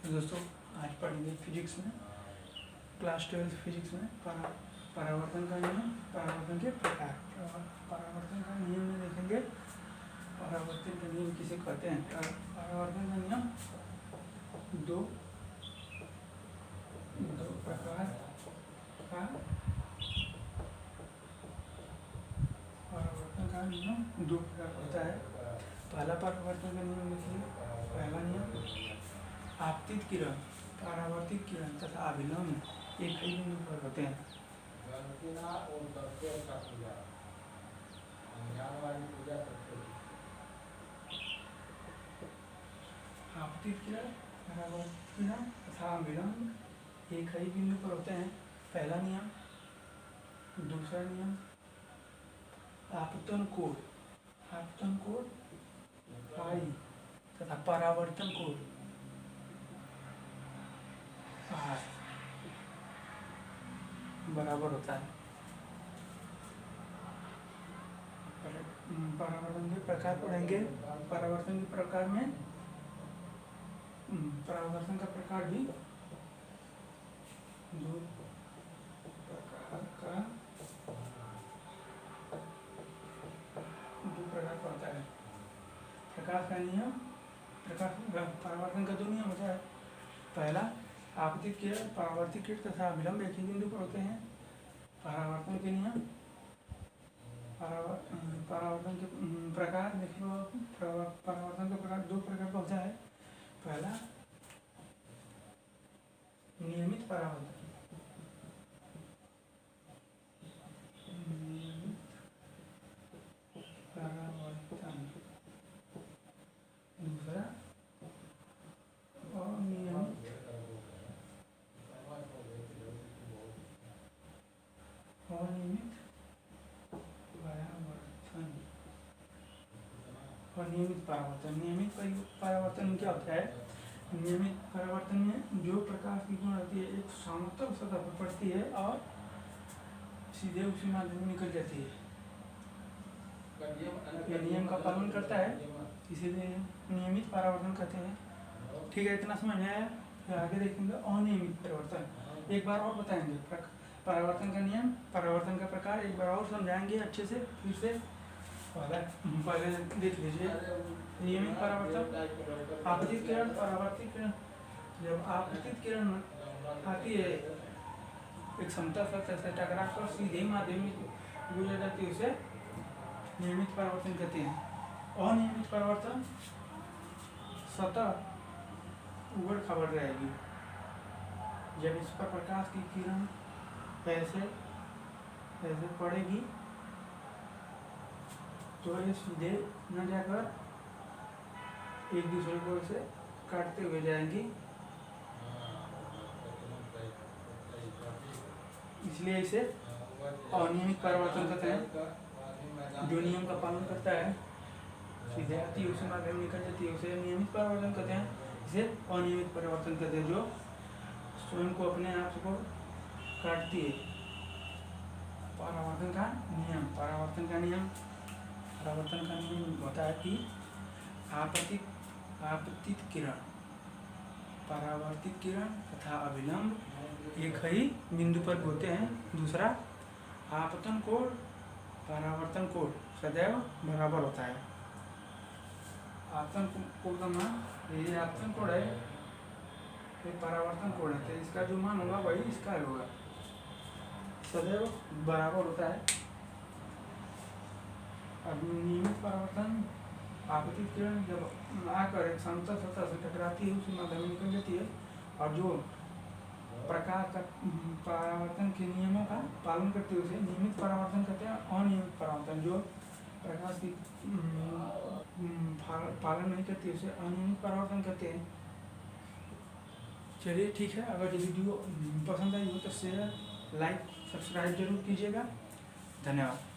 दोस्तों आज पढ़ेंगे फिजिक्स में क्लास 12 फिजिक्स में परावर्तन का नियम, परावर्तन के प्रकार। परावर्तन का नियम में देखेंगे परावर्तन का नियम किसे कहते हैं। परावर्तन का नियम दो प्रकार का परावर्तन का नियम दो प्रकार होता है। पहला परावर्तन का नियम देखिए, पहला नियम आपतित किरण, परावर्तित किरण तथा अभिलंब एक ही बिंदु पर होते हैं। आपतित किरण, परावर्तित किरण तथा अभिलंब एक ही बिंदु पर होते हैं, पहला नियम। दूसरा नियम आपतन कोण, आपतन कोण फाई तथा परावर्तन कोण बराबर होता है। परावर्तन के प्रकार पढ़ेंगे। परावर्तन के प्रकार में परावर्तन का प्रकार भी दो प्रकार का होता है। प्रकाश का नियम, परावर्तन का दो नियम होता है। पहला आपतित किरण, परावर्तित किरण तथा अभिलंब एक ही बिंदु पर होते हैं। परावर्तन के नियम, परावर्तन के प्रकार देखिए, परावर्तन का प्रकार दो प्रकार का होता है। पहला नियमित परावर्तन, दूसरा अनियमित अनियमित परावर्तन। नियमित परावर्तन में क्या होता है? नियमित परावर्तन में जो प्रकाश की किरण होती है एक समतल सतह पर पड़ती है और सीधे उसी माध्यम में निकल जाती है। यह नियम का पालन करता है, इसीलिए नियमित परावर्तन कहते हैं। ठीक है, इतना समझ में आया। फिर आगे देखेंगे अनियमित परावर्तन। एक बार और बताएंगे परावर्तन का नियम, परावर्तन का प्रकार एक बार और समझाएंगे अच्छे से। फिर से पहले देख लीजिए। नियमित परावर्तन, आपतित किरण, परावर्तित किरण। जब आपतित किरण आती है एक समतल सतह से टकरा कर सीधे माध्यम में गुजर जाती है, उसे नियमित परावर्तन कहते हैं। अनियमित परावर्तन सतह उबड़ खाबड़ रहेगी। जब इस पर प्रकाश की किरण ऐसे पड़ेगी तो ये सीधे न जाकर एक दूसरे को इसे काटते हुए जाएंगी, इसलिए इसे अनियमित परावर्तन कहते हैं। जो नियम का पालन करता है, सीधे आती है उसी माध्यम में निकल जाती है, उसे नियमित परावर्तन कहते हैं। इसे अनियमित परावर्तन कहते हैं, जो स्वयं को अपने आप को काटती है। परावर्तन का नियम, परावर्तन का नियम होता है कि आपतित किरण, परावर्तित किरण तथा अभिलंब एक ही बिंदु पर होते हैं। दूसरा आपतन कोण, परावर्तन कोण सदैव बराबर होता है। आपतन कोण का मान, ये आपतन कोण है, ये परावर्तन कोण है, तो इसका जो मान होगा वही इसका होगा, सदैव बराबर होता है। अब नियमित परावर्तन, आपतित किरण जब आकर एक समतल सतह से टकराती है उसी माध्यम में निकल जाती है, और जो प्रकाश का परावर्तन के नियमों का पालन करते हुए उसे नियमित परावर्तन कहते हैं। अनियमित परावर्तन जो प्रकाश की पालन नहीं करती उसे अनियमित परावर्तन कहते हैं। चलिए ठीक है, अगर ये वीडियो पसंद आई हो तो शेयर, लाइक, सब्सक्राइब जरूर कीजिएगा। धन्यवाद।